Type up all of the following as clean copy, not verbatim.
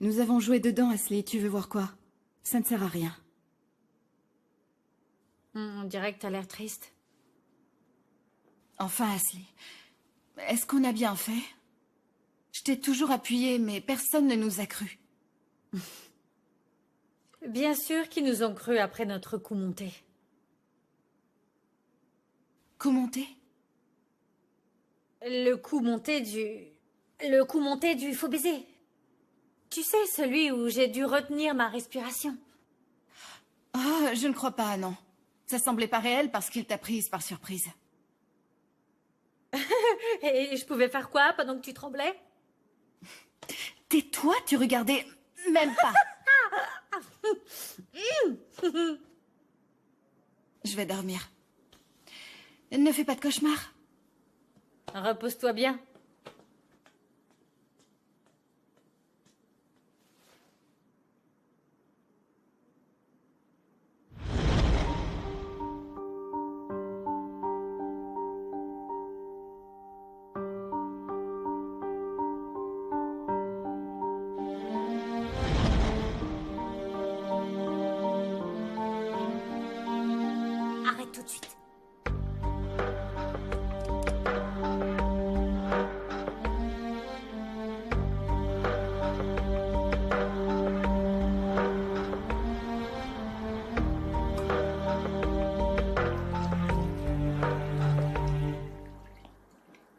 Nous avons joué dedans, Ashley. Tu veux voir quoi? Ça ne sert à rien. On dirait que t'as l'air triste. Enfin, Ashley, est-ce qu'on a bien fait? Je t'ai toujours appuyé, mais personne ne nous a cru. Bien sûr qu'ils nous ont cru après notre coup monté. Coup monté? Le coup monté du faux baiser. Tu sais, celui où j'ai dû retenir ma respiration. Oh, je ne crois pas, non. Ça semblait pas réel parce qu'il t'a prise par surprise. Et je pouvais faire quoi pendant que tu tremblais? Tais-toi, tu regardais même pas. Je vais dormir. Ne fais pas de cauchemar. Repose-toi bien. Arrête tout de suite.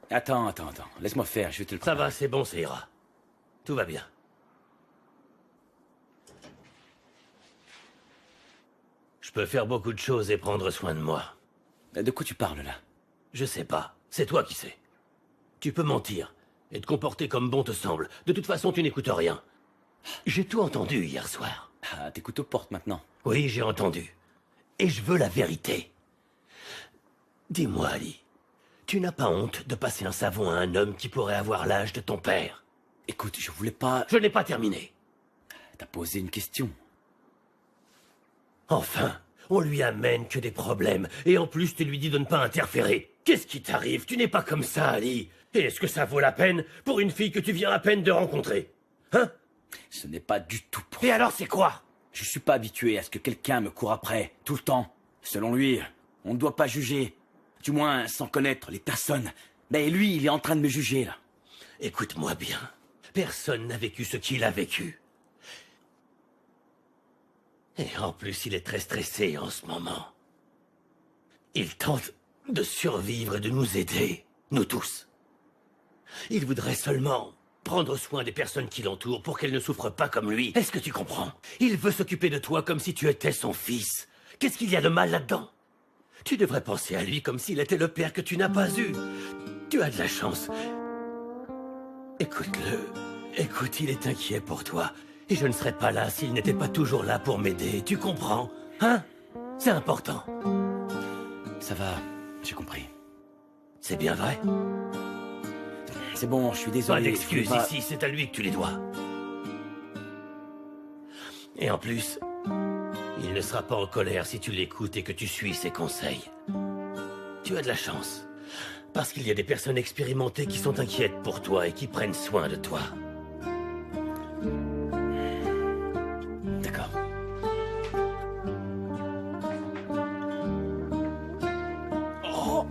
Attends. Laisse-moi faire, je vais te le... Ça va, c'est bon, ça ira. Tout va bien. Je peux faire beaucoup de choses et prendre soin de moi. De quoi tu parles, là? Je sais pas. C'est toi qui sais. Tu peux mentir et te comporter comme bon te semble. De toute façon, tu n'écoutes rien. J'ai tout entendu hier soir. Ah, t'écoutes aux portes, maintenant. Oui, j'ai entendu. Et je veux la vérité. Dis-moi, Ali, tu n'as pas honte de passer un savon à un homme qui pourrait avoir l'âge de ton père? Écoute, je voulais pas... Je n'ai pas terminé. T'as posé une question. Enfin, on lui amène que des problèmes. Et en plus, tu lui dis de ne pas interférer. Qu'est-ce qui t'arrive? Tu n'es pas comme ça, Ali. Et est-ce que ça vaut la peine pour une fille que tu viens à peine de rencontrer? Hein? Ce n'est pas du tout pour... Et alors, c'est quoi? Je suis pas habitué à ce que quelqu'un me court après, tout le temps. Selon lui, on ne doit pas juger. Du moins, sans connaître les personnes. Mais lui, il est en train de me juger, là. Écoute-moi bien. Personne n'a vécu ce qu'il a vécu. Et en plus, il est très stressé en ce moment. Il tente de survivre et de nous aider, nous tous. Il voudrait seulement prendre soin des personnes qui l'entourent pour qu'elles ne souffrent pas comme lui. Est-ce que tu comprends? Il veut s'occuper de toi comme si tu étais son fils. Qu'est-ce qu'il y a de mal là-dedans? Tu devrais penser à lui comme s'il était le père que tu n'as pas eu. Tu as de la chance. Écoute-le. Écoute, il est inquiet pour toi. Et je ne serais pas là s'il n'était pas toujours là pour m'aider. Tu comprends? Hein? C'est important. Ça va, j'ai compris. C'est bien vrai? C'est bon, je suis désolé. Pas d'excuses pas... ici, c'est à lui que tu les dois. Et en plus, il ne sera pas en colère si tu l'écoutes et que tu suis ses conseils. Tu as de la chance. Parce qu'il y a des personnes expérimentées qui sont inquiètes pour toi et qui prennent soin de toi. D'accord. Oh.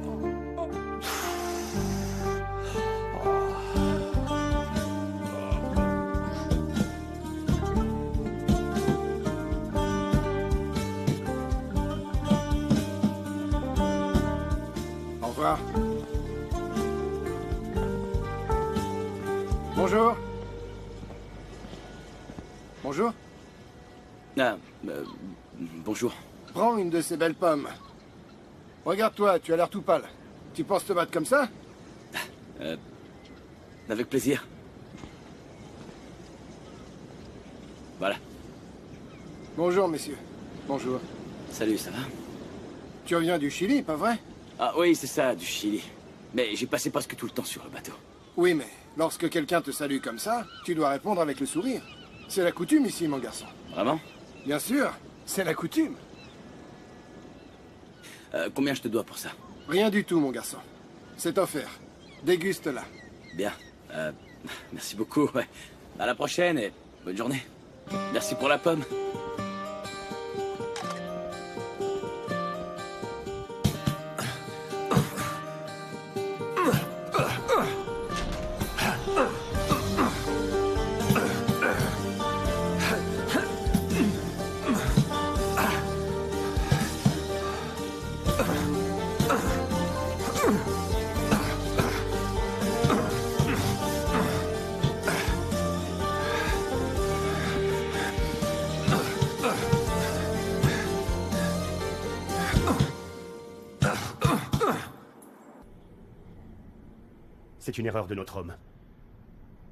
Au revoir. Bonjour. Bonjour. Ah, bonjour. Prends une de ces belles pommes. Regarde-toi, tu as l'air tout pâle. Tu penses te battre comme ça? Avec plaisir. Voilà. Bonjour, messieurs. Bonjour. Salut, ça va? Tu reviens du Chili, pas vrai? Ah oui, c'est ça, du Chili. Mais j'ai passé presque tout le temps sur le bateau. Oui, mais lorsque quelqu'un te salue comme ça, tu dois répondre avec le sourire. C'est la coutume ici, mon garçon. Vraiment? Bien sûr, c'est la coutume. Combien je te dois pour ça? Rien du tout, mon garçon. C'est offert. Déguste-la. Bien. Merci beaucoup, ouais. À la prochaine et bonne journée. Merci pour la pomme. C'est une erreur de notre homme.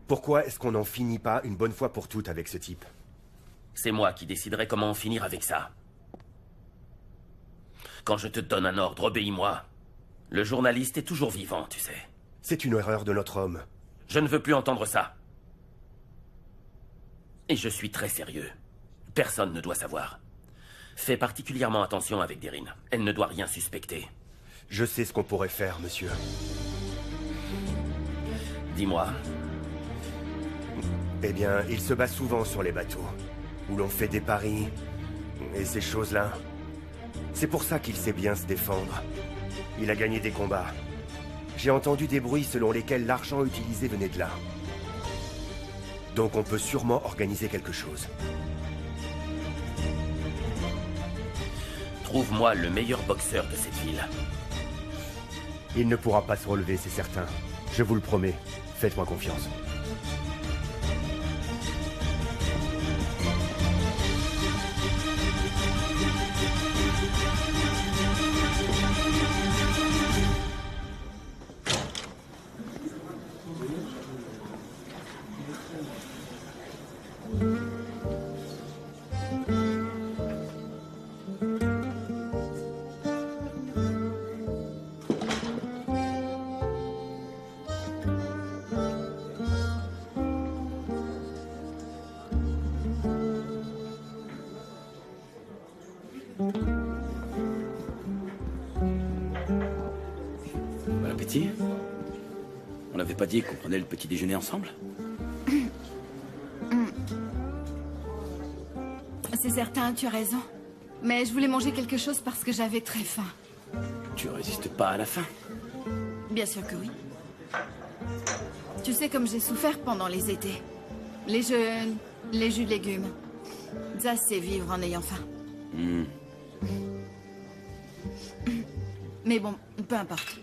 Pourquoi est-ce qu'on n'en finit pas une bonne fois pour toutes avec ce type? C'est moi qui déciderai comment en finir avec ça. Quand je te donne un ordre, obéis-moi. Le journaliste est toujours vivant, tu sais. C'est une erreur de notre homme. Je ne veux plus entendre ça. Et je suis très sérieux. Personne ne doit savoir. Fais particulièrement attention avec Deryn. Elle ne doit rien suspecter. Je sais ce qu'on pourrait faire, monsieur. Dis-moi. Eh bien, il se bat souvent sur les bateaux, où l'on fait des paris, et ces choses-là. C'est pour ça qu'il sait bien se défendre. Il a gagné des combats. J'ai entendu des bruits selon lesquels l'argent utilisé venait de là. Donc on peut sûrement organiser quelque chose. Trouve-moi le meilleur boxeur de cette ville. Il ne pourra pas se relever, c'est certain. Je vous le promets. Faites-moi confiance. Bon appétit. On n'avait pas dit qu'on prenait le petit déjeuner ensemble? C'est certain, tu as raison. Mais je voulais manger quelque chose parce que j'avais très faim. Tu résistes pas à la faim? Bien sûr que oui. Tu sais comme j'ai souffert pendant les étés. Les jeûnes, les jus de légumes. Ça, c'est vivre en ayant faim. Mais bon, peu importe.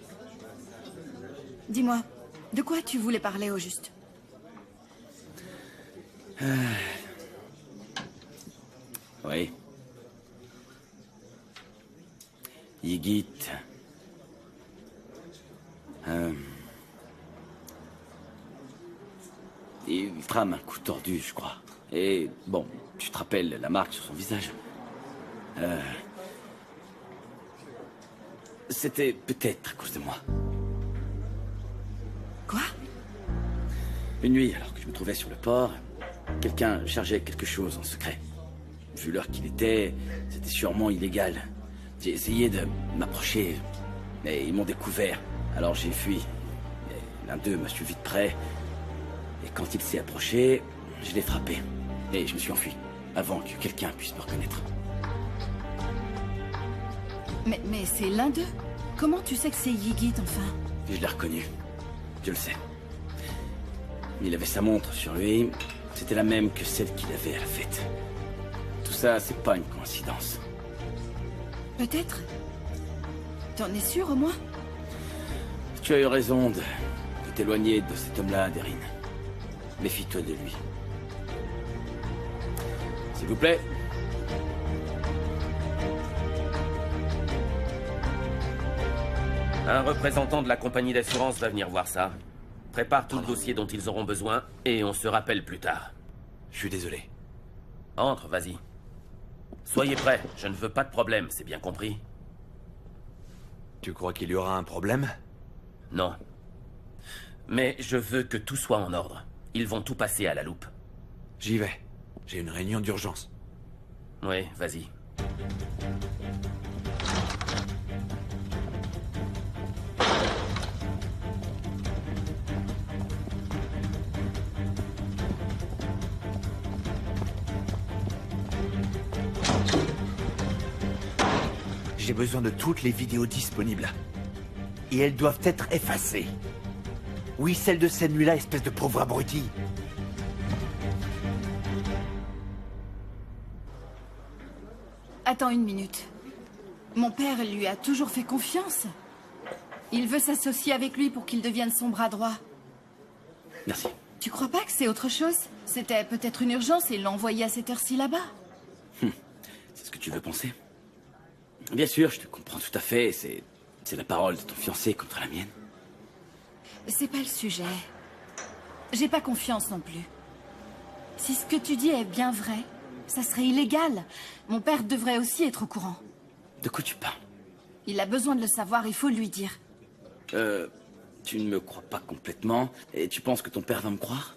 Dis-moi, de quoi tu voulais parler au juste? Oui. Ygit. Il trame un coup tordu, je crois. Et bon, tu te rappelles la marque sur son visage. C'était peut-être à cause de moi. Quoi? Une nuit, alors que je me trouvais sur le port, quelqu'un chargeait quelque chose en secret. Vu l'heure qu'il était, c'était sûrement illégal. J'ai essayé de m'approcher, mais ils m'ont découvert. Alors j'ai fui. Et l'un d'eux m'a suivi de près. Et quand il s'est approché, je l'ai frappé. Et je me suis enfui, avant que quelqu'un puisse me reconnaître. Mais c'est l'un d'eux? Comment tu sais que c'est Ygit, enfin? Et je l'ai reconnu. Je le sais. Il avait sa montre sur lui. C'était la même que celle qu'il avait à la fête. Tout ça, c'est pas une coïncidence. Peut-être. T'en es sûr, au moins? Tu as eu raison de t'éloigner de cet homme-là, Deryn. Méfie-toi de lui. S'il vous plaît. Un représentant de la compagnie d'assurance va venir voir ça. Prépare tout le dossier dont ils auront besoin et on se rappelle plus tard. Je suis désolé. Entre, vas-y. Soyez prêts, je ne veux pas de problème, c'est bien compris? Tu crois qu'il y aura un problème? Non. Mais je veux que tout soit en ordre. Ils vont tout passer à la loupe. J'y vais. J'ai une réunion d'urgence. Oui, vas-y. J'ai besoin de toutes les vidéos disponibles. Et elles doivent être effacées. Oui, celle de cette nuit-là, espèce de pauvre abruti. Attends une minute. Mon père lui a toujours fait confiance. Il veut s'associer avec lui pour qu'il devienne son bras droit. Merci. Tu crois pas que c'est autre chose? C'était peut-être une urgence et il l'a envoyé à cette heure-ci là-bas. C'est ce que tu veux penser? Bien sûr, je te comprends tout à fait. C'est la parole de ton fiancé contre la mienne. C'est pas le sujet. J'ai pas confiance non plus. Si ce que tu dis est bien vrai, ça serait illégal. Mon père devrait aussi être au courant. De quoi tu parles? Il a besoin de le savoir, il faut lui dire. Tu ne me crois pas complètement. Et tu penses que ton père va me croire?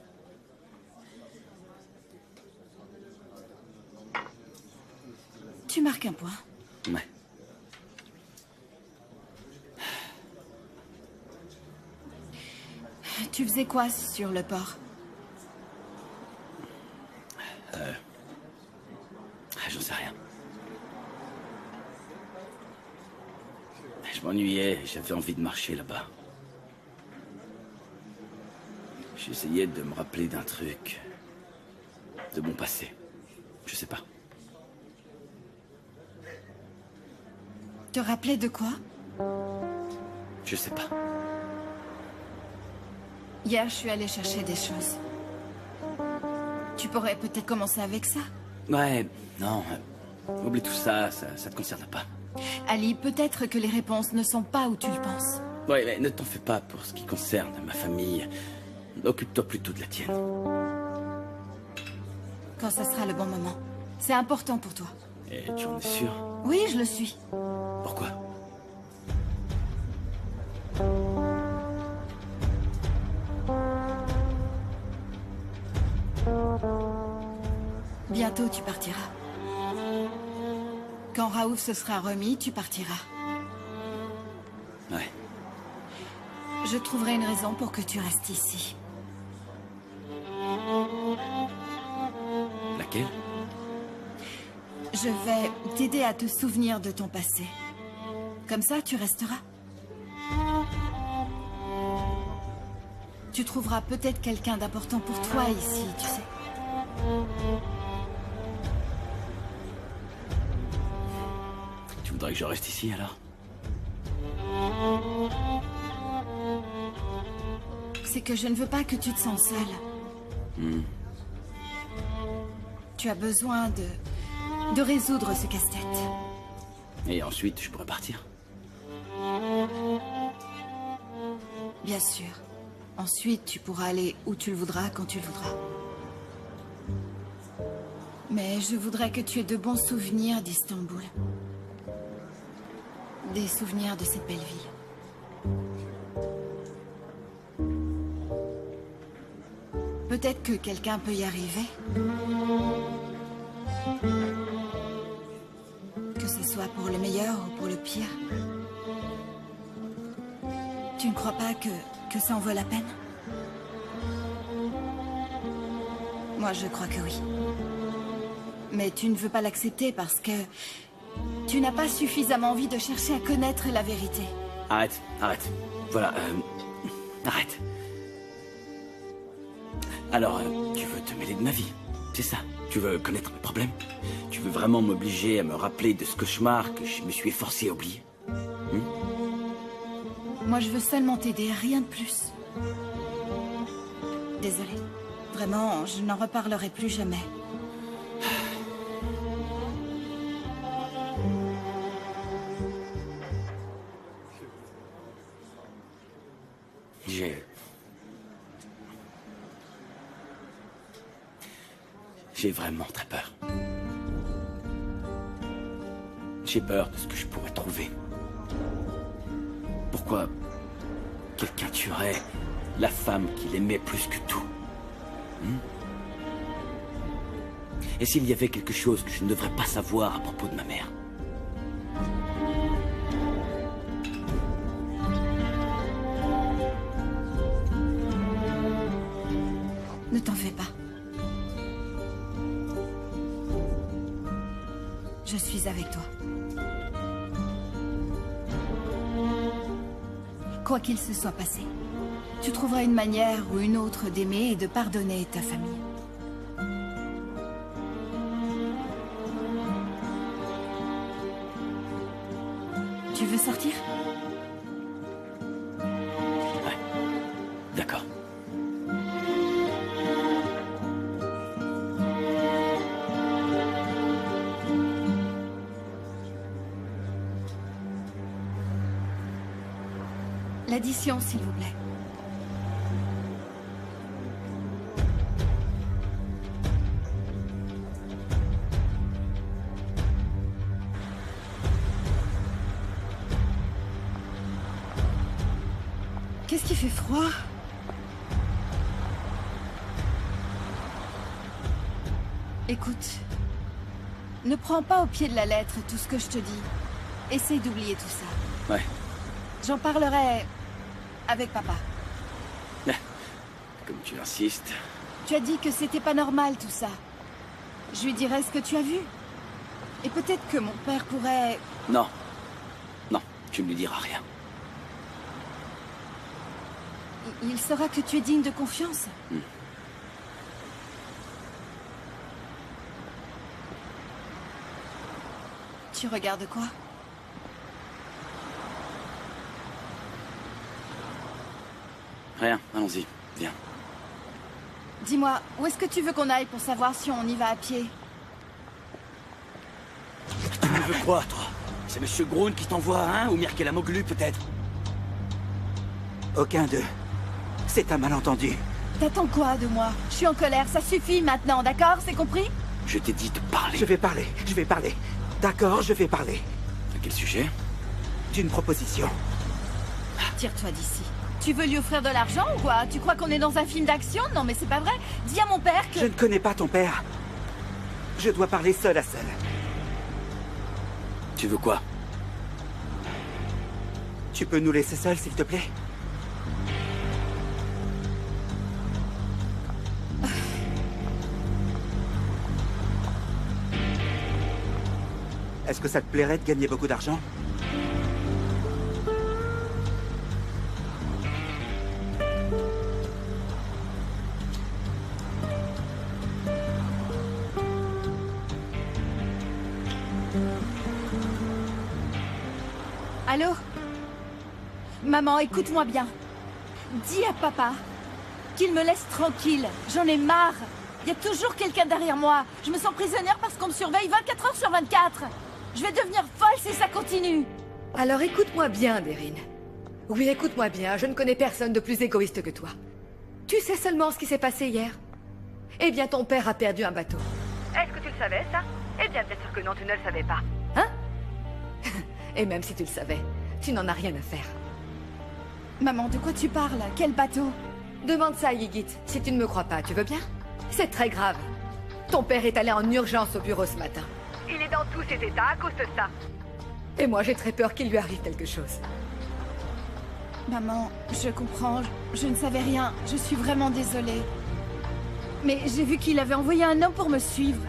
Tu marques un point. Ouais. Tu faisais quoi sur le port? J'en sais rien. Je m'ennuyais, j'avais envie de marcher là-bas. J'essayais de me rappeler d'un truc. De mon passé. Je sais pas. Te rappeler de quoi? Je sais pas. Hier, je suis allée chercher des choses. Tu pourrais peut-être commencer avec ça. Ouais, non. Oublie tout ça, ça te concerne pas. Ali, peut-être que les réponses ne sont pas où tu le penses. Ouais, mais ne t'en fais pas pour ce qui concerne ma famille. Occupe-toi plutôt de la tienne. Quand ça sera le bon moment. C'est important pour toi. Et tu en es sûr? Oui, je le suis. Pourquoi? Bientôt, tu partiras. Quand Raouf se sera remis, tu partiras. Ouais. Je trouverai une raison pour que tu restes ici. Laquelle? Je vais t'aider à te souvenir de ton passé. Comme ça, tu resteras. Tu trouveras peut-être quelqu'un d'important pour toi ici, tu sais. Tu voudrais que je reste ici, alors? C'est que je ne veux pas que tu te sens seule. Tu as besoin de résoudre ce casse-tête. Et ensuite, je pourrais partir. Bien sûr. Ensuite, tu pourras aller où tu le voudras, quand tu le voudras. Mais je voudrais que tu aies de bons souvenirs d'Istanbul. Des souvenirs de cette belle ville. Peut-être que quelqu'un peut y arriver. Que ce soit pour le meilleur ou pour le pire. Tu ne crois pas que ça en vaut la peine? Moi, je crois que oui. Mais tu ne veux pas l'accepter parce que tu n'as pas suffisamment envie de chercher à connaître la vérité. Arrête, arrête. Voilà, arrête. Alors, tu veux te mêler de ma vie, c'est ça? Tu veux connaître mes problèmes? Tu veux vraiment m'obliger à me rappeler de ce cauchemar que je me suis efforcé à oublier? Moi, je veux seulement t'aider, rien de plus. Désolée. Vraiment, je n'en reparlerai plus jamais. J'ai vraiment très peur. J'ai peur de ce que je pourrais trouver. Pourquoi quelqu'un tuerait la femme qu'il aimait plus que tout? Et s'il y avait quelque chose que je ne devrais pas savoir à propos de ma mère? Ne t'en fais pas. Je suis avec toi. quoi qu'il se soit passé, tu trouveras une manière ou une autre d'aimer et de pardonner ta famille. Tu veux sortir? Ouais. D'accord. L'addition, s'il vous plaît. Qu'est-ce qui fait froid? Écoute, ne prends pas au pied de la lettre tout ce que je te dis. Essaye d'oublier tout ça. Ouais. J'en parlerai avec papa. Comme tu insistes. Tu as dit que c'était pas normal tout ça. Je lui dirai ce que tu as vu. Et peut-être que mon père pourrait... Non. Non, tu ne lui diras rien. Il saura que tu es digne de confiance. Tu regardes quoi? Rien, allons-y, viens. Dis-moi, où est-ce que tu veux qu'on aille pour savoir si on y va à pied? Tu veux quoi, toi? C'est Monsieur Groon qui t'envoie, hein? Ou Mirkela Moglu, peut-être? Aucun d'eux. C'est un malentendu. T'attends quoi de moi? Je suis en colère, ça suffit maintenant, d'accord? C'est compris? Je t'ai dit de parler. Je vais parler. D'accord, je vais parler. À quel sujet? D'une proposition. Tire-toi d'ici. Tu veux lui offrir de l'argent ou quoi? Tu crois qu'on est dans un film d'action? Non mais c'est pas vrai. Dis à mon père que... Je ne connais pas ton père. Je dois parler seul à seul. Tu veux quoi? Tu peux nous laisser seuls, s'il te plaît? Est-ce que ça te plairait de gagner beaucoup d'argent? Allô? Maman, écoute-moi bien. Dis à papa qu'il me laisse tranquille. J'en ai marre. Il y a toujours quelqu'un derrière moi. Je me sens prisonnière parce qu'on me surveille 24 heures sur 24. Je vais devenir folle si ça continue. Alors écoute-moi bien, Deryn. Oui, écoute-moi bien, je ne connais personne de plus égoïste que toi. Tu sais seulement ce qui s'est passé hier? Eh bien, ton père a perdu un bateau. Est-ce que tu le savais, ça? Eh bien, bien sûr que non, tu ne le savais pas. Hein? Et même si tu le savais, tu n'en as rien à faire. Maman, de quoi tu parles? Quel bateau? Demande ça à Ygit, si tu ne me crois pas, tu veux bien? C'est très grave. Ton père est allé en urgence au bureau ce matin. Il est dans tous ses états à cause de ça. Et moi, j'ai très peur qu'il lui arrive quelque chose. Maman, je comprends. Je ne savais rien. Je suis vraiment désolée. Mais j'ai vu qu'il avait envoyé un homme pour me suivre.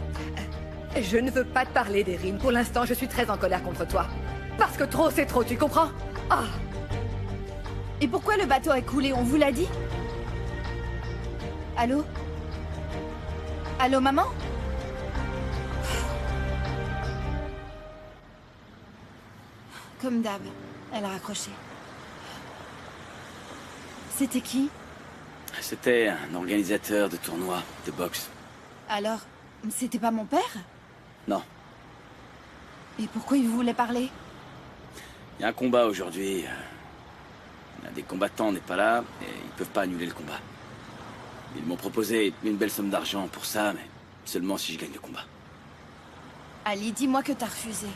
Je ne veux pas te parler, Deryn. Pour l'instant, je suis très en colère contre toi. Parce que trop, c'est trop, tu comprends? Ah! Et pourquoi le bateau a coulé? On vous l'a dit? Allô? Allô, maman? Comme d'hab, elle a raccroché. C'était qui? C'était un organisateur de tournois de boxe. Alors, c'était pas mon père? Non. Et pourquoi il voulait parler? Il y a un combat aujourd'hui. L'un des combattants n'est pas là et ils peuvent pas annuler le combat. Ils m'ont proposé une belle somme d'argent pour ça, mais seulement si je gagne le combat. Ali, dis-moi que t'as refusé.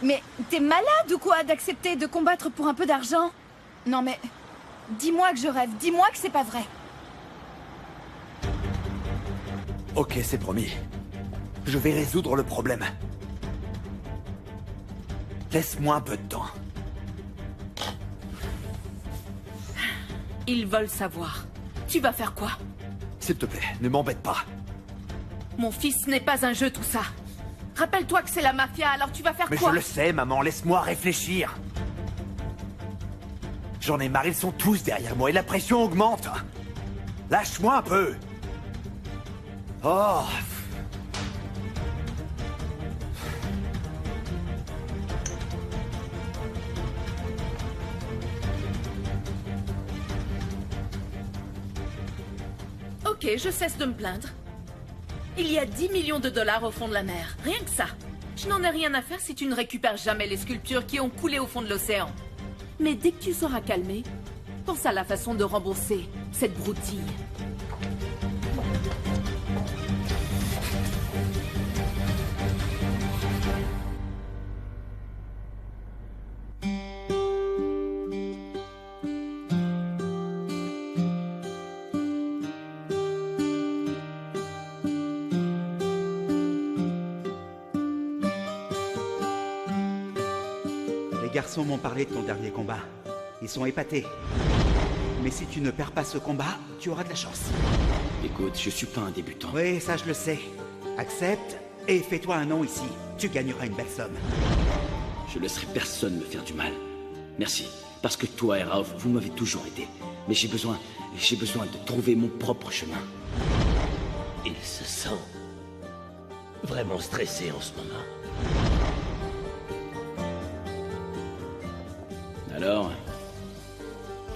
Mais t'es malade ou quoi d'accepter de combattre pour un peu d'argent? Non mais... Dis-moi que je rêve, dis-moi que c'est pas vrai. Ok, c'est promis. Je vais résoudre le problème. Laisse-moi un peu de temps. Ils veulent savoir. Tu vas faire quoi? S'il te plaît, ne m'embête pas. Mon fils n'est pas un jeu, tout ça. Rappelle-toi que c'est la mafia, alors tu vas faire Mais quoi? je le sais, maman, laisse-moi réfléchir. J'en ai marre, ils sont tous derrière moi et la pression augmente. Lâche-moi un peu. Oh. Ok, je cesse de me plaindre. Il y a 10 millions de dollars au fond de la mer. Rien que ça. Je n'en ai rien à faire si tu ne récupères jamais les sculptures qui ont coulé au fond de l'océan. Mais dès que tu seras calmé, pense à la façon de rembourser cette broutille. Les garçons m'ont parlé de ton dernier combat. Ils sont épatés. Mais si tu ne perds pas ce combat, tu auras de la chance. Écoute, je suis pas un débutant. Oui, ça je le sais. Accepte et fais-toi un nom ici. Tu gagneras une belle somme. Je laisserai personne me faire du mal. Merci. Parce que toi et Raouf, vous m'avez toujours aidé. Mais j'ai besoin de trouver mon propre chemin. Il se sent vraiment stressé en ce moment. Alors,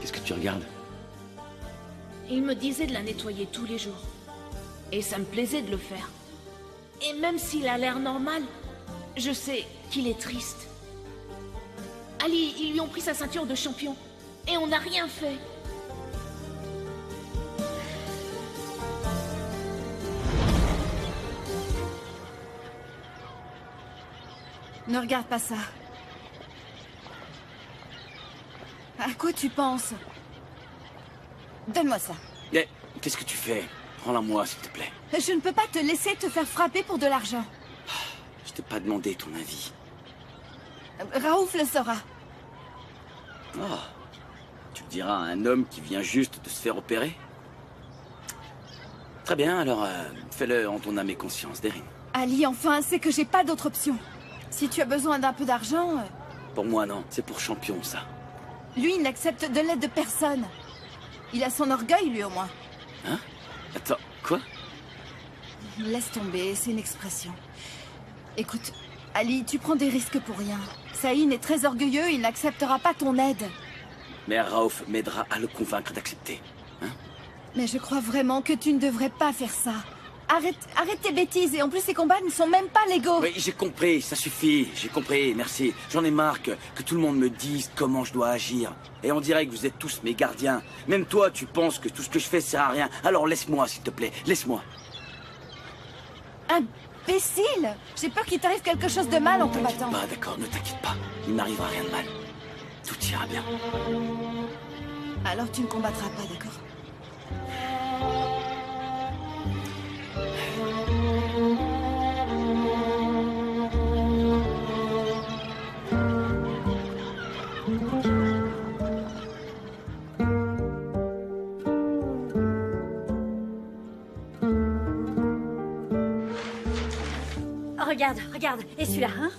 qu'est-ce que tu regardes? Il me disait de la nettoyer tous les jours. Et ça me plaisait de le faire. Et même s'il a l'air normal, je sais qu'il est triste. Ali, ils lui ont pris sa ceinture de champion. Et on n'a rien fait. Ne regarde pas ça. À quoi tu penses? Donne-moi ça. Eh, qu'est-ce que tu fais? Prends-la-moi, s'il te plaît. Je ne peux pas te laisser te faire frapper pour de l'argent. Je t'ai pas demandé ton avis. Raouf le saura. Oh. Tu le diras à un homme qui vient juste de se faire opérer? Très bien, alors fais-le en ton âme et conscience, Deryn. Ali, enfin, c'est que j'ai pas d'autre option. Si tu as besoin d'un peu d'argent... Pour moi, non. C'est pour champion, ça. Lui, il n'accepte de l'aide de personne. Il a son orgueil, lui, au moins. Hein? Attends, quoi? Laisse tomber, c'est une expression. Écoute, Ali, tu prends des risques pour rien. Saïn est très orgueilleux, il n'acceptera pas ton aide. Mais Raouf m'aidera à le convaincre d'accepter. Hein? Mais je crois vraiment que tu ne devrais pas faire ça. Arrête tes bêtises, et en plus ces combats ne sont même pas légaux. Oui, j'ai compris, ça suffit, j'ai compris, merci. J'en ai marre que tout le monde me dise comment je dois agir. Et on dirait que vous êtes tous mes gardiens. Même toi, tu penses que tout ce que je fais sert à rien. Alors laisse-moi, s'il te plaît, laisse-moi. Imbécile! J'ai peur qu'il t'arrive quelque chose de mal en combattant. Bah d'accord, ne t'inquiète pas, il n'arrivera rien de mal. Tout ira bien. Alors tu ne combattras pas, d'accord? Regarde, et celui-là, hein?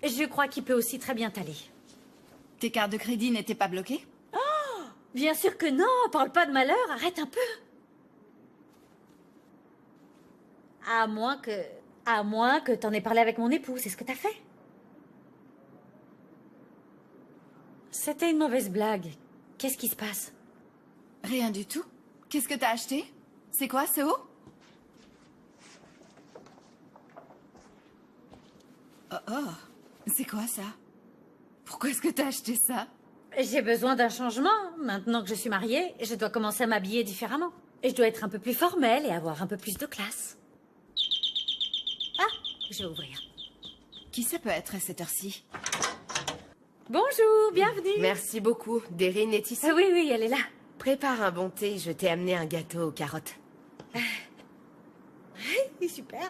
Je crois qu'il peut aussi très bien t'aller. Tes cartes de crédit n'étaient pas bloquées? Oh! Bien sûr que non, parle pas de malheur, arrête un peu. À moins que t'en aies parlé avec mon époux, c'est ce que t'as fait. C'était une mauvaise blague. Qu'est-ce qui se passe? Rien du tout. Qu'est-ce que t'as acheté? C'est quoi, ce haut? Oh, c'est quoi ça? Pourquoi est-ce que t'as acheté ça? J'ai besoin d'un changement. Maintenant que je suis mariée, je dois commencer à m'habiller différemment. Et je dois être un peu plus formelle et avoir un peu plus de classe. Ah, je vais ouvrir. Qui ça peut être à cette heure-ci? Bonjour, bienvenue. Merci beaucoup. Deryn est ici? Oui, elle est là. Prépare un bon thé, je t'ai amené un gâteau aux carottes. Super.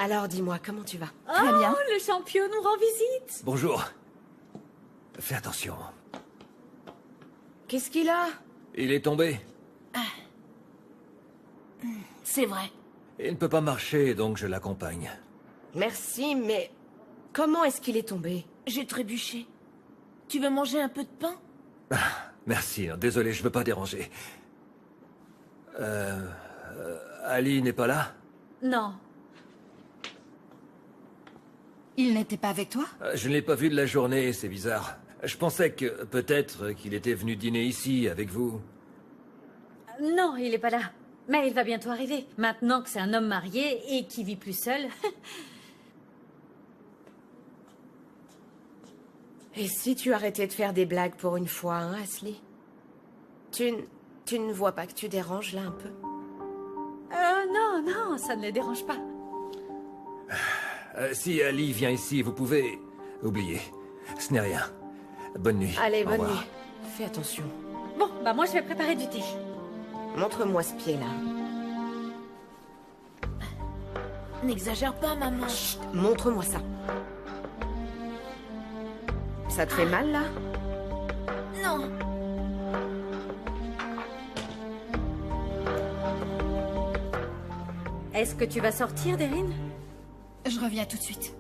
Alors dis-moi, comment tu vas? Très bien. Le champion nous rend visite. Bonjour. Fais attention. Qu'est-ce qu'il a? Il est tombé. C'est vrai. Il ne peut pas marcher, donc je l'accompagne. Merci, mais... Comment est-ce qu'il est tombé? J'ai trébuché. Tu veux manger un peu de pain? Merci, désolé, je veux pas déranger. Ali n'est pas là? Non. Il n'était pas avec toi? Je ne l'ai pas vu de la journée, c'est bizarre. Je pensais que peut-être qu'il était venu dîner ici avec vous. Non, il est pas là. Mais il va bientôt arriver. Maintenant que c'est un homme marié et qui vit plus seul. Et si tu arrêtais de faire des blagues pour une fois, hein, Ashley? Tu ne vois pas que tu déranges là un peu? Non, ça ne les dérange pas. Si Ali vient ici, vous pouvez... oublier. Ce n'est rien. Bonne nuit. Allez, Au bonne revoir. nuit. Fais attention. Bon, bah moi je vais préparer du thé. Montre-moi ce pied-là. N'exagère pas, maman. Chut, montre-moi ça. Ça te fait mal, là? Non. Est-ce que tu vas sortir, Deryn? Je reviens tout de suite.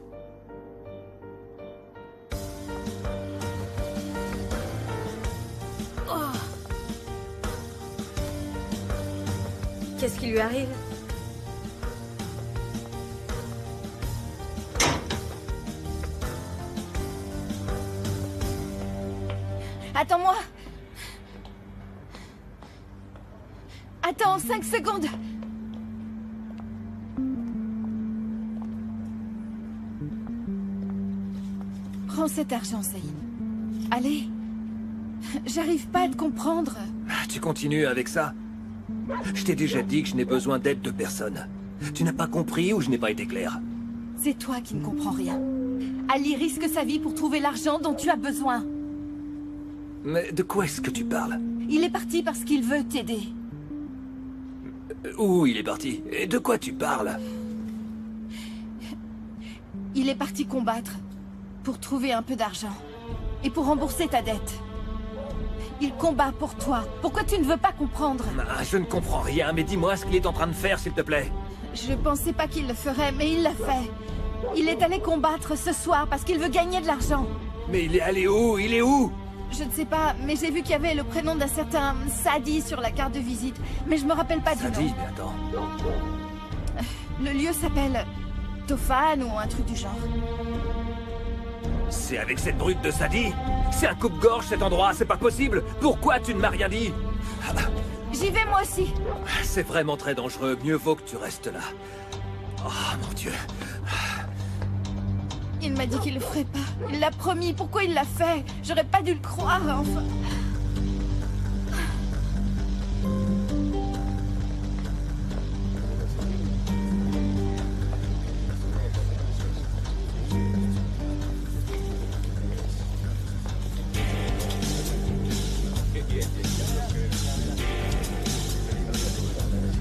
Oh. Qu'est-ce qui lui arrive? Attends-moi. Attends, 5 secondes. Prends cet argent, Saïd. Allez. J'arrive pas à te comprendre. Tu continues avec ça? Je t'ai déjà dit que je n'ai besoin d'aide de personne. Tu n'as pas compris ou je n'ai pas été clair? C'est toi qui ne comprends rien. Ali risque sa vie pour trouver l'argent dont tu as besoin. Mais de quoi est-ce que tu parles? Il est parti parce qu'il veut t'aider. Où il est parti? Et de quoi tu parles? Il est parti combattre pour trouver un peu d'argent et pour rembourser ta dette. Il combat pour toi. Pourquoi tu ne veux pas comprendre? Je ne comprends rien, mais dis-moi ce qu'il est en train de faire, s'il te plaît. Je pensais pas qu'il le ferait, mais il l'a fait. Il est allé combattre ce soir parce qu'il veut gagner de l'argent. Mais il est allé où? Il est où? Je ne sais pas, mais j'ai vu qu'il y avait le prénom d'un certain Sadi sur la carte de visite. Mais je me rappelle pas du nom. Sadi, mais attends. Le lieu s'appelle Tofan ou un truc du genre. C'est avec cette brute de Sadi? C'est un coupe-gorge cet endroit, c'est pas possible. Pourquoi tu ne m'as rien dit? J'y vais moi aussi. C'est vraiment très dangereux, mieux vaut que tu restes là. Oh mon Dieu. Il m'a dit qu'il le ferait pas. Il l'a promis, pourquoi il l'a fait? J'aurais pas dû le croire, enfin.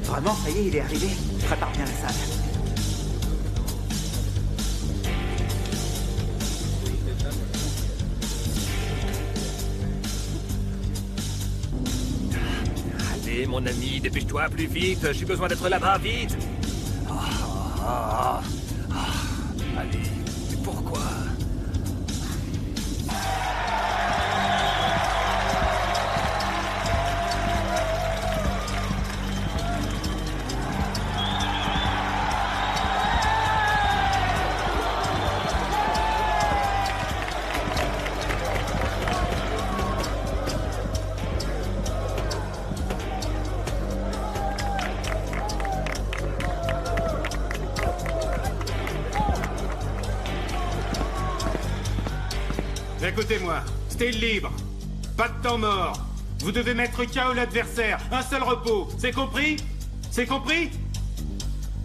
Vraiment, ça y est, il est arrivé. Prépare bien la salle. Allez, mon ami, dépêche-toi plus vite. J'ai besoin d'être là-bas, vite. Allez, mais pourquoi? Écoutez-moi, stay libre. Pas de temps mort. Vous devez mettre KO l'adversaire. Un seul repos. C'est compris? C'est compris?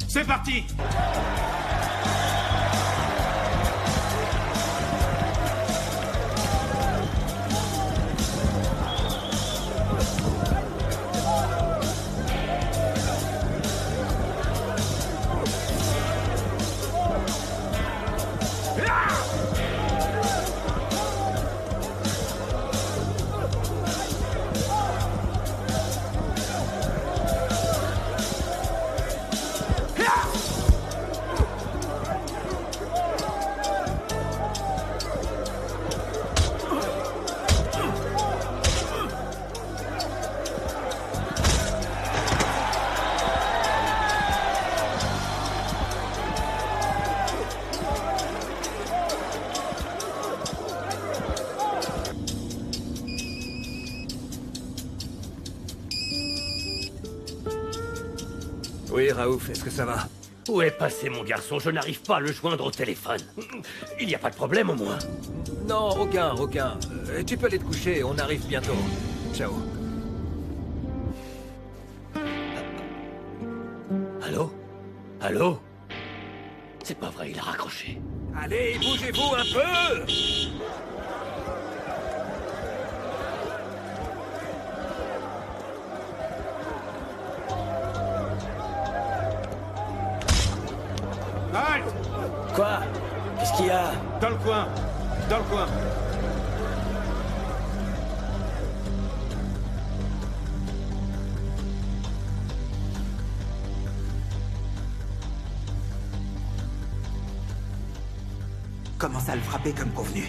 C'est parti! Raouf, est-ce que ça va? Où est passé mon garçon? Je n'arrive pas à le joindre au téléphone. Il n'y a pas de problème au moins? Non, aucun. Tu peux aller te coucher, on arrive bientôt. Ciao. Allô? Allô? C'est pas vrai, il a raccroché. Allez, bougez-vous un peu! Halt! Quoi? Qu'est-ce qu'il y a? Dans le coin. Dans le coin. Commence à le frapper comme convenu.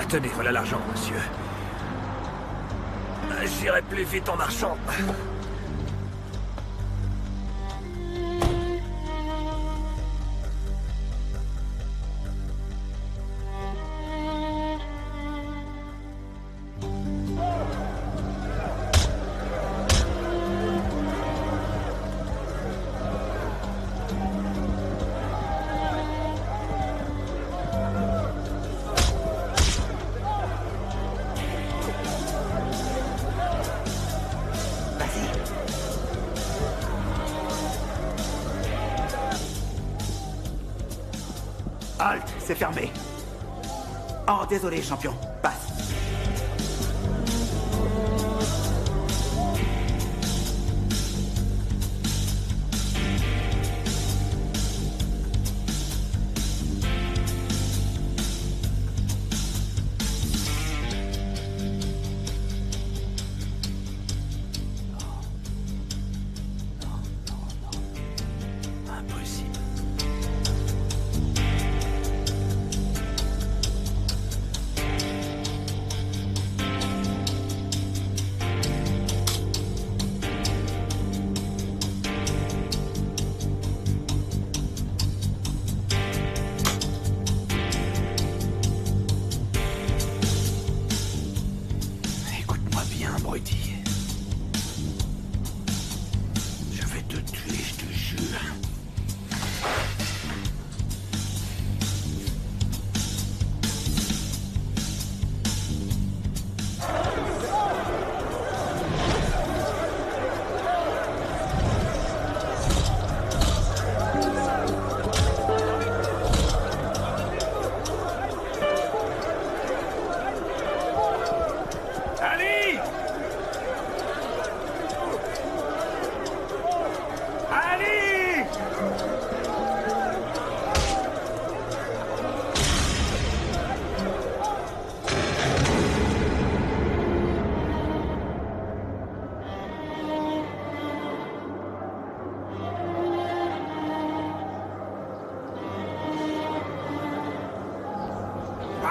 Tenez, voilà l'argent, monsieur. J'irai plus vite en marchant. Halt, c'est fermé. Oh, désolé, champion. Passe. Je vais te tuer, je te jure.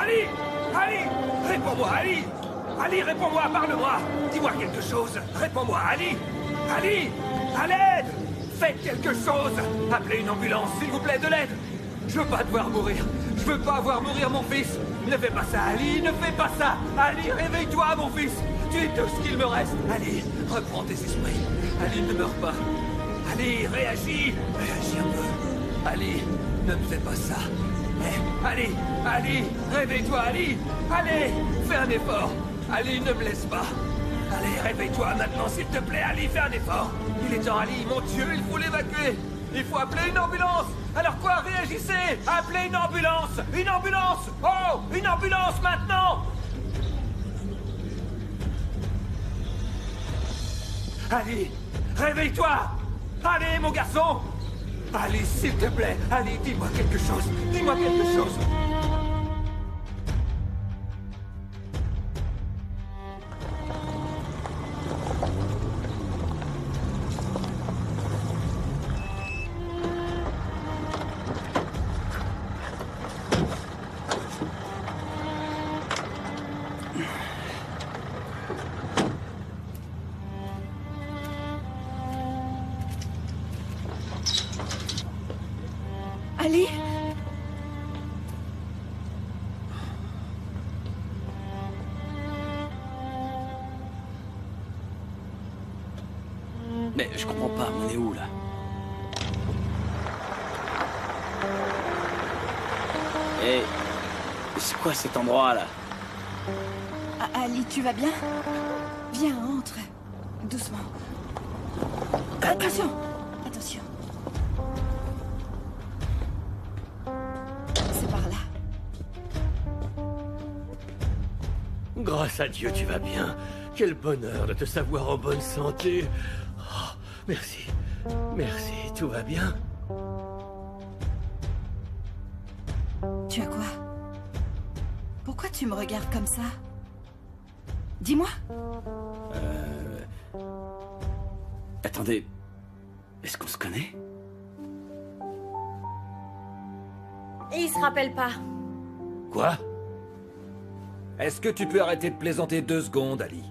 Ali! Ali! Réponds-moi, Ali! Ali, réponds-moi, parle-moi! Dis-moi quelque chose! Réponds-moi, Ali! Ali! À l'aide! Faites quelque chose! Appelez une ambulance, s'il vous plaît, de l'aide! Je veux pas devoir mourir! Je veux pas voir mourir mon fils! Ne fais pas ça, Ali! Ne fais pas ça! Ali, réveille-toi, mon fils! Tu es tout ce qu'il me reste! Ali, reprends tes esprits! Ali, ne meurs pas! Ali, réagis! Réagis un peu! Ali, ne me fais pas ça! Ali, Ali, réveille-toi, Ali! Allez, fais un effort! Ali, ne me laisse pas! Allez, réveille-toi maintenant, s'il te plaît, Ali, fais un effort! Il est temps, Ali, mon Dieu, il faut l'évacuer! Il faut appeler une ambulance! Alors quoi, réagissez! Appelez une ambulance! Une ambulance! Oh! Une ambulance maintenant! Ali, réveille-toi! Allez, mon garçon! Ali, s'il te plaît, Ali, dis-moi quelque chose! Dis-moi quelque chose! Ali? Mais je comprends pas, on est où là? Hé, c'est quoi cet endroit là? Ali, tu vas bien? Viens, entre. Doucement. Attention! Attention. C'est par là. Grâce à Dieu, tu vas bien. Quel bonheur de te savoir en bonne santé. Oh, merci. Merci, tout va bien? Tu as quoi? Pourquoi tu me regardes comme ça? Dis-moi. Attendez, est-ce qu'on se connaît? Et il se rappelle pas. Quoi? Est-ce que tu peux arrêter de plaisanter 2 secondes, Ali?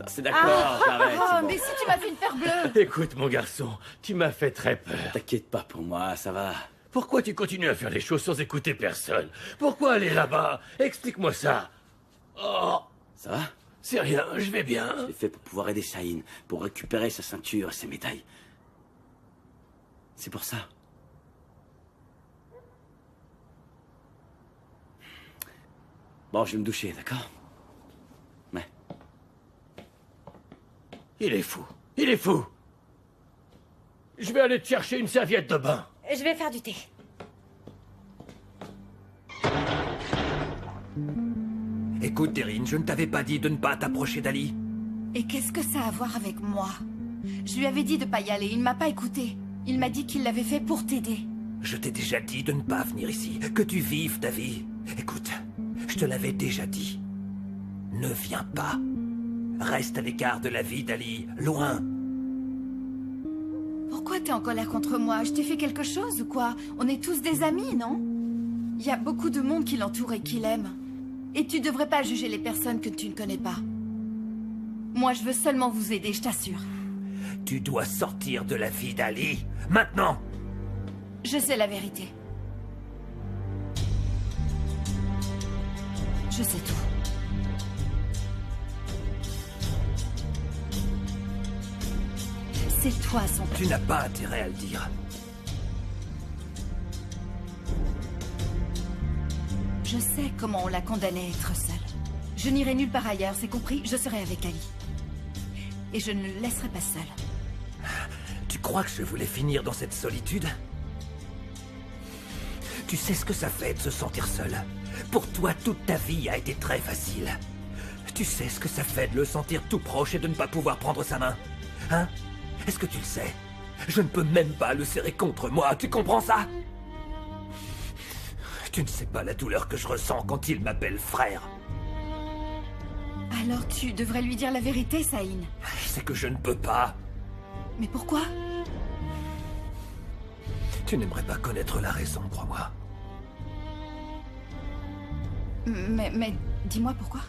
C'est d'accord, j'arrête. Oh, c'est bon. mais si tu m'as fait une faire bleue! Écoute, mon garçon, tu m'as fait très peur. T'inquiète pas pour moi, ça va. Pourquoi tu continues à faire les choses sans écouter personne? Pourquoi aller là-bas? Explique-moi ça. Oh, Ça va? c'est rien, je vais bien. Je l'ai fait pour pouvoir aider Saïn, pour récupérer sa ceinture et ses médailles. C'est pour ça. Bon, je vais me doucher, d'accord? Ouais. Il est fou. Il est fou. Je vais aller te chercher une serviette de bain. Je vais faire du thé. Écoute, Erin, je ne t'avais pas dit de ne pas t'approcher d'Ali. Et qu'est-ce que ça a à voir avec moi? Je lui avais dit de pas y aller, il m'a pas écouté. Il m'a dit qu'il l'avait fait pour t'aider. Je t'ai déjà dit de ne pas venir ici, que tu vives ta vie. Écoute, je te l'avais déjà dit. Ne viens pas. Reste à l'écart de la vie d'Ali, loin. Pourquoi t'es en colère contre moi? Je t'ai fait quelque chose ou quoi? On est tous des amis, non? Il y a beaucoup de monde qui l'entoure et qui l'aime. Et tu devrais pas juger les personnes que tu ne connais pas. Moi, je veux seulement vous aider, je t'assure. Tu dois sortir de la vie d'Ali, maintenant. Je sais la vérité. Je sais tout. C'est toi son père. Tu n'as pas intérêt à le dire. Je sais comment on l'a condamné à être seul. Je n'irai nulle part ailleurs, c'est compris? Je serai avec Ali. Et je ne le laisserai pas seul. Tu crois que je voulais finir dans cette solitude? Tu sais ce que ça fait de se sentir seul. Pour toi, toute ta vie a été très facile. Tu sais ce que ça fait de le sentir tout proche et de ne pas pouvoir prendre sa main? Hein? Est-ce que tu le sais? Je ne peux même pas le serrer contre moi, tu comprends ça? Tu ne sais pas la douleur que je ressens quand il m'appelle frère. Alors tu devrais lui dire la vérité, Saïn. C'est que je ne peux pas. Mais pourquoi? Tu n'aimerais pas connaître la raison, crois-moi. Mais dis-moi pourquoi.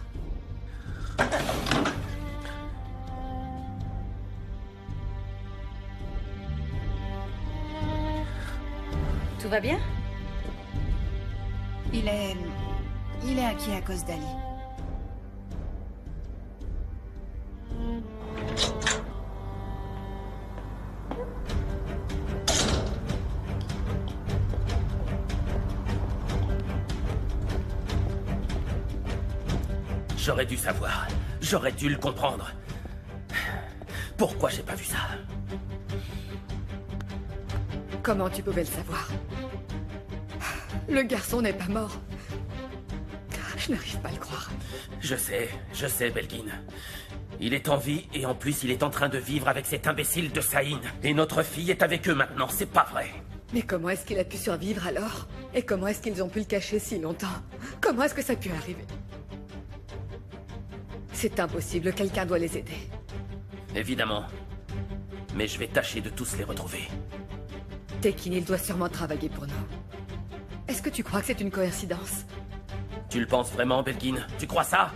Tout va bien? Il est inquiet à cause d'Ali. J'aurais dû savoir. J'aurais dû le comprendre. Pourquoi j'ai pas vu ça? Comment tu pouvais le savoir? Le garçon n'est pas mort. Je n'arrive pas à le croire. Je sais, Belkin. Il est en vie et en plus il est en train de vivre avec cet imbécile de Saïn. Et notre fille est avec eux maintenant, c'est pas vrai. Mais comment est-ce qu'il a pu survivre alors? Et comment est-ce qu'ils ont pu le cacher si longtemps? Comment est-ce que ça a pu arriver? C'est impossible, quelqu'un doit les aider. Évidemment. Mais je vais tâcher de tous les retrouver. Tekin, il doit sûrement travailler pour nous. Est-ce que tu crois que c'est une coïncidence? Tu le penses vraiment, Belkin? Tu crois ça?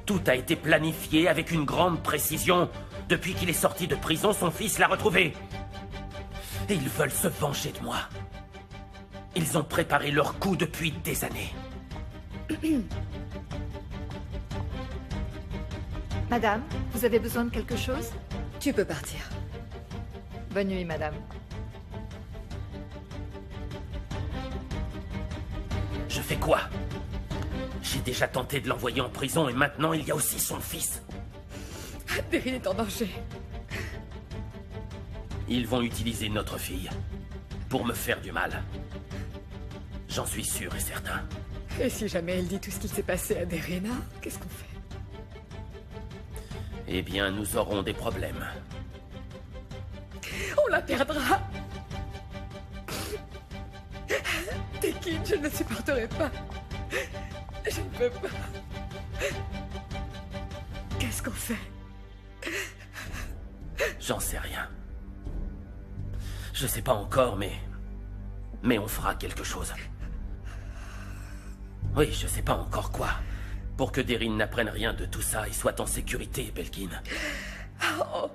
Tout a été planifié avec une grande précision. Depuis qu'il est sorti de prison, son fils l'a retrouvé. Et ils veulent se venger de moi. Ils ont préparé leur coup depuis des années. Madame, vous avez besoin de quelque chose? Tu peux partir. Bonne nuit, madame. Je fais quoi? J'ai déjà tenté de l'envoyer en prison et maintenant il y a aussi son fils. Deryn est en danger. Ils vont utiliser notre fille pour me faire du mal. J'en suis sûr et certain. Et si jamais elle dit tout ce qui s'est passé à Deryn, qu'est-ce qu'on fait? Eh bien, nous aurons des problèmes. On la perdra. Tekin, je ne le supporterai pas. Je ne peux pas. Qu'est-ce qu'on fait? J'en sais rien. Je sais pas encore, mais on fera quelque chose. Oui, je sais pas encore quoi. Pour que Deryn n'apprenne rien de tout ça et soit en sécurité, Belkin. Oh.